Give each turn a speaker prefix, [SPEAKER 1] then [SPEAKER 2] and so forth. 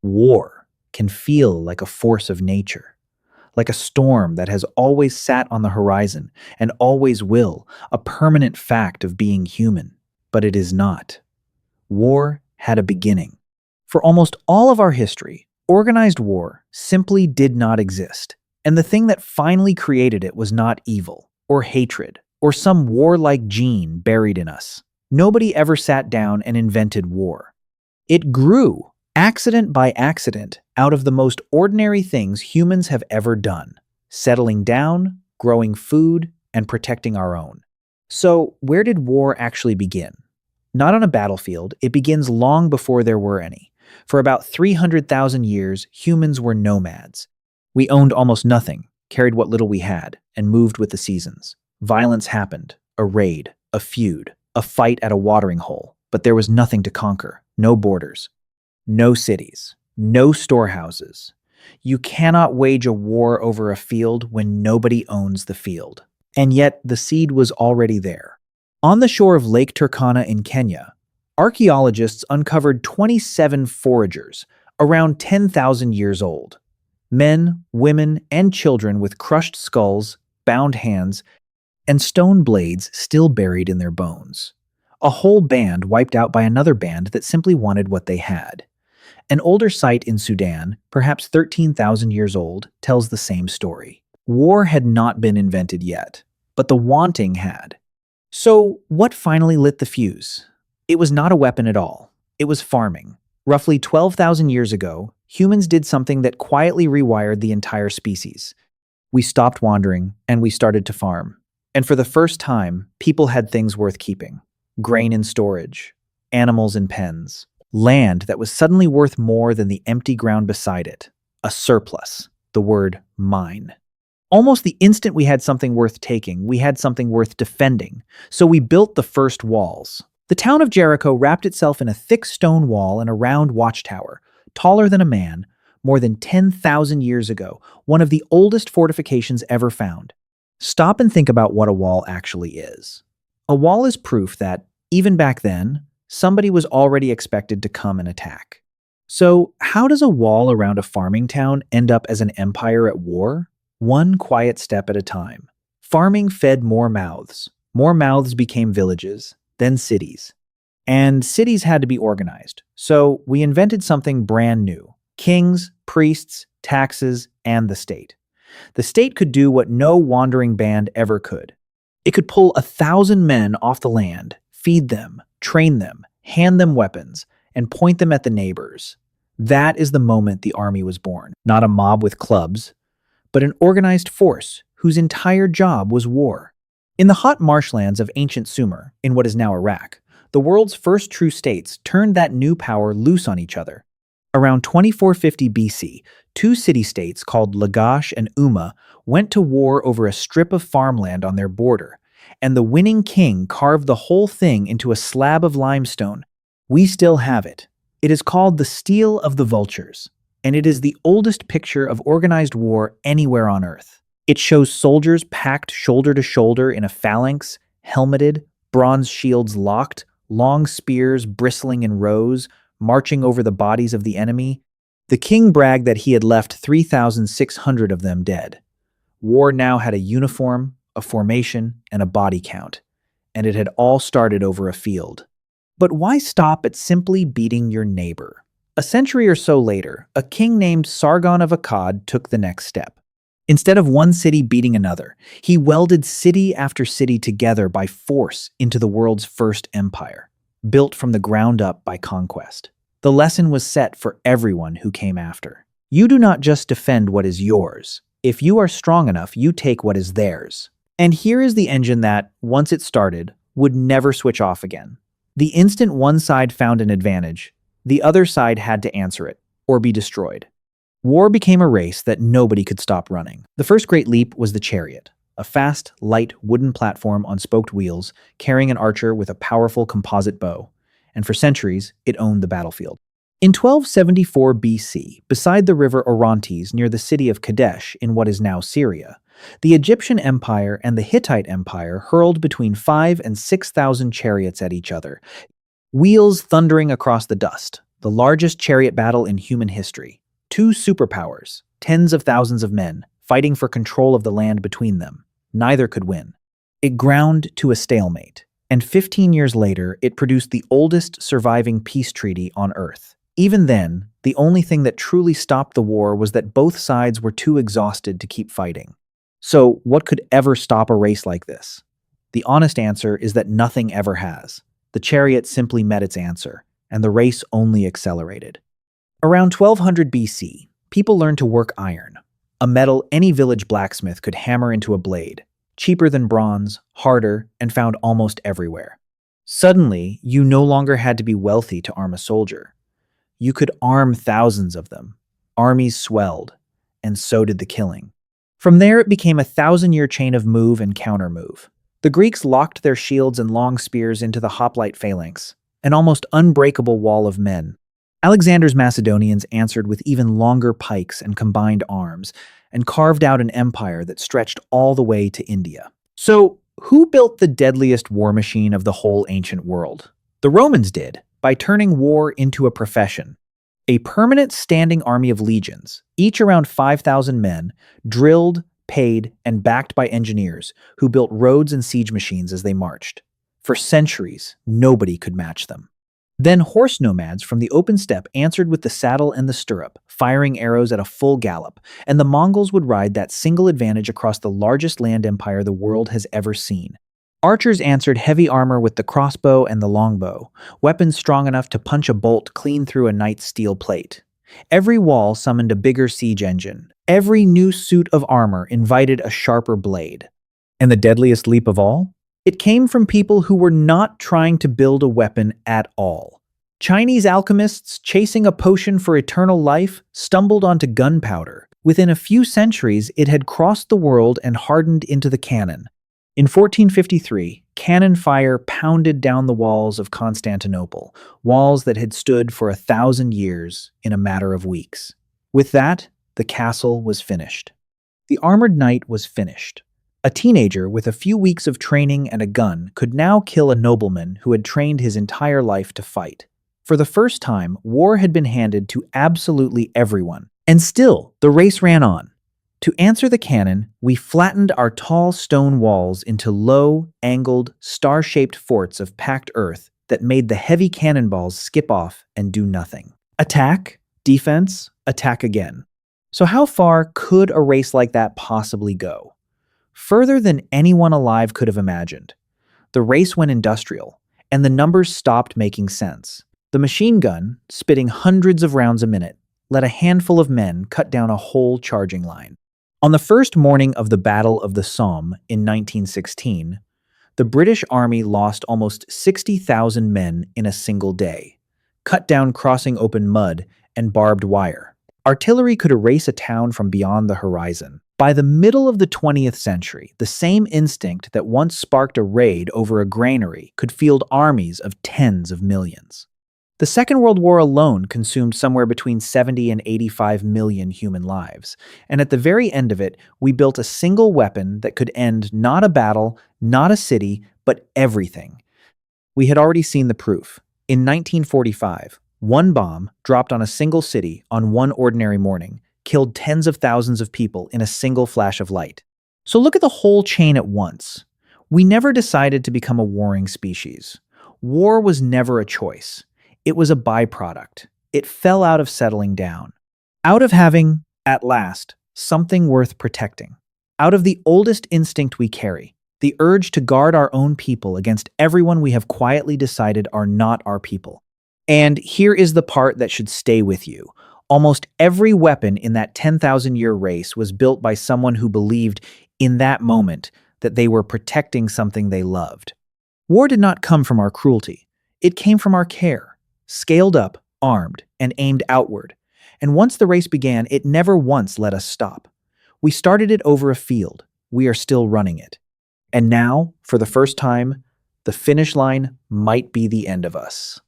[SPEAKER 1] War can feel like a force of nature, like a storm that has always sat on the horizon and always will, a permanent fact of being human. But it is not. War had a beginning. For almost all of our history, organized war simply did not exist, and the thing that finally created it was not evil, or hatred, or some warlike gene buried in us. Nobody ever sat down and invented war. It grew, accident by accident, out of the most ordinary things humans have ever done: settling down, growing food, and protecting our own. So, where did war actually begin? Not on a battlefield, it begins long before there were any. For about 300,000 years, humans were nomads. We owned almost nothing, carried what little we had, and moved with the seasons. Violence happened, a raid, a feud, a fight at a watering hole, but there was nothing to conquer, no borders, no cities, no storehouses. You cannot wage a war over a field when nobody owns the field. And yet, the seed was already there. On the shore of Lake Turkana in Kenya, archaeologists uncovered 27 foragers, around 10,000 years old. Men, women, and children with crushed skulls, bound hands, and stone blades still buried in their bones. A whole band wiped out by another band that simply wanted what they had. An older site in Sudan, perhaps 13,000 years old, tells the same story. War had not been invented yet, but the wanting had. So, what finally lit the fuse? It was not a weapon at all. It was farming. Roughly 12,000 years ago, humans did something that quietly rewired the entire species. We stopped wandering, and we started to farm. And for the first time, people had things worth keeping: grain in storage, animals in pens, land that was suddenly worth more than the empty ground beside it, a surplus, the word mine. Almost the instant we had something worth taking, we had something worth defending, so we built the first walls. The town of Jericho wrapped itself in a thick stone wall and a round watchtower, taller than a man, more than 10,000 years ago, one of the oldest fortifications ever found. Stop and think about what a wall actually is. A wall is proof that, even back then, somebody was already expected to come and attack. So, how does a wall around a farming town end up as an empire at war? One quiet step at a time. Farming fed more mouths. More mouths became villages, then cities. And cities had to be organized. So we invented something brand new: kings, priests, taxes, and the state. The state could do what no wandering band ever could. It could pull 1,000 men off the land, feed them, train them, hand them weapons, and point them at the neighbors. That is the moment the army was born. Not a mob with clubs, but an organized force whose entire job was war. In the hot marshlands of ancient Sumer, in what is now Iraq, the world's first true states turned that new power loose on each other. Around 2450 BC, two city-states called Lagash and Umma went to war over a strip of farmland on their border, and the winning king carved the whole thing into a slab of limestone. We still have it. It is called the Stele of the Vultures, and it is the oldest picture of organized war anywhere on Earth. It shows soldiers packed shoulder to shoulder in a phalanx, helmeted, bronze shields locked, long spears bristling in rows, marching over the bodies of the enemy. The king bragged that he had left 3,600 of them dead. War now had a uniform, a formation, and a body count, and it had all started over a field. But why stop at simply beating your neighbor? A century or so later, a king named Sargon of Akkad took the next step. Instead of one city beating another, he welded city after city together by force into the world's first empire, built from the ground up by conquest. The lesson was set for everyone who came after. You do not just defend what is yours. If you are strong enough, you take what is theirs. And here is the engine that, once it started, would never switch off again. The instant one side found an advantage, the other side had to answer it, or be destroyed. War became a race that nobody could stop running. The first great leap was the chariot, a fast, light wooden platform on spoked wheels, carrying an archer with a powerful composite bow. And for centuries, it owned the battlefield. In 1274 BC, beside the river Orontes near the city of Kadesh in what is now Syria, the Egyptian Empire and the Hittite Empire hurled between 5,000 and 6,000 chariots at each other, wheels thundering across the dust, the largest chariot battle in human history. Two superpowers, tens of thousands of men, fighting for control of the land between them. Neither could win. It ground to a stalemate, and 15 years later, it produced the oldest surviving peace treaty on Earth. Even then, the only thing that truly stopped the war was that both sides were too exhausted to keep fighting. So, what could ever stop a race like this? The honest answer is that nothing ever has. The chariot simply met its answer, and the race only accelerated. Around 1200 BC, people learned to work iron, a metal any village blacksmith could hammer into a blade, cheaper than bronze, harder, and found almost everywhere. Suddenly, you no longer had to be wealthy to arm a soldier. You could arm thousands of them. Armies swelled, and so did the killing. From there, it became a 1,000-year chain of move and counter-move. The Greeks locked their shields and long spears into the hoplite phalanx, an almost unbreakable wall of men. Alexander's Macedonians answered with even longer pikes and combined arms, and carved out an empire that stretched all the way to India. So, who built the deadliest war machine of the whole ancient world? The Romans did, by turning war into a profession. A permanent standing army of legions, each around 5,000 men, drilled, paid, and backed by engineers who built roads and siege machines as they marched. For centuries, nobody could match them. Then horse nomads from the open steppe answered with the saddle and the stirrup, firing arrows at a full gallop, and the Mongols would ride that single advantage across the largest land empire the world has ever seen. Archers answered heavy armor with the crossbow and the longbow, weapons strong enough to punch a bolt clean through a knight's steel plate. Every wall summoned a bigger siege engine. Every new suit of armor invited a sharper blade. And the deadliest leap of all? It came from people who were not trying to build a weapon at all. Chinese alchemists chasing a potion for eternal life stumbled onto gunpowder. Within a few centuries, it had crossed the world and hardened into the cannon. In 1453, cannon fire pounded down the walls of Constantinople, walls that had stood for 1,000 years in a matter of weeks. With that, the castle was finished. The armored knight was finished. A teenager with a few weeks of training and a gun could now kill a nobleman who had trained his entire life to fight. For the first time, war had been handed to absolutely everyone. And still, the race ran on. To answer the cannon, we flattened our tall stone walls into low, angled, star-shaped forts of packed earth that made the heavy cannonballs skip off and do nothing. Attack, defense, attack again. So how far could a race like that possibly go? Further than anyone alive could have imagined. The race went industrial, and the numbers stopped making sense. The machine gun, spitting hundreds of rounds a minute, let a handful of men cut down a whole charging line. On the first morning of the Battle of the Somme in 1916, the British Army lost almost 60,000 men in a single day, cut down crossing open mud and barbed wire. Artillery could erase a town from beyond the horizon. By the middle of the 20th century, the same instinct that once sparked a raid over a granary could field armies of tens of millions. The Second World War alone consumed somewhere between 70 and 85 million human lives, and at the very end of it, we built a single weapon that could end not a battle, not a city, but everything. We had already seen the proof. In 1945, one bomb dropped on a single city on one ordinary morning killed tens of thousands of people in a single flash of light. So look at the whole chain at once. We never decided to become a warring species. War was never a choice. It was a byproduct. It fell out of settling down. Out of having, at last, something worth protecting. Out of the oldest instinct we carry, the urge to guard our own people against everyone we have quietly decided are not our people. And here is the part that should stay with you. Almost every weapon in that 10,000-year race was built by someone who believed, in that moment, that they were protecting something they loved. War did not come from our cruelty. It came from our care, scaled up, armed, and aimed outward. And once the race began, it never once let us stop. We started it over a field. We are still running it. And now, for the first time, the finish line might be the end of us.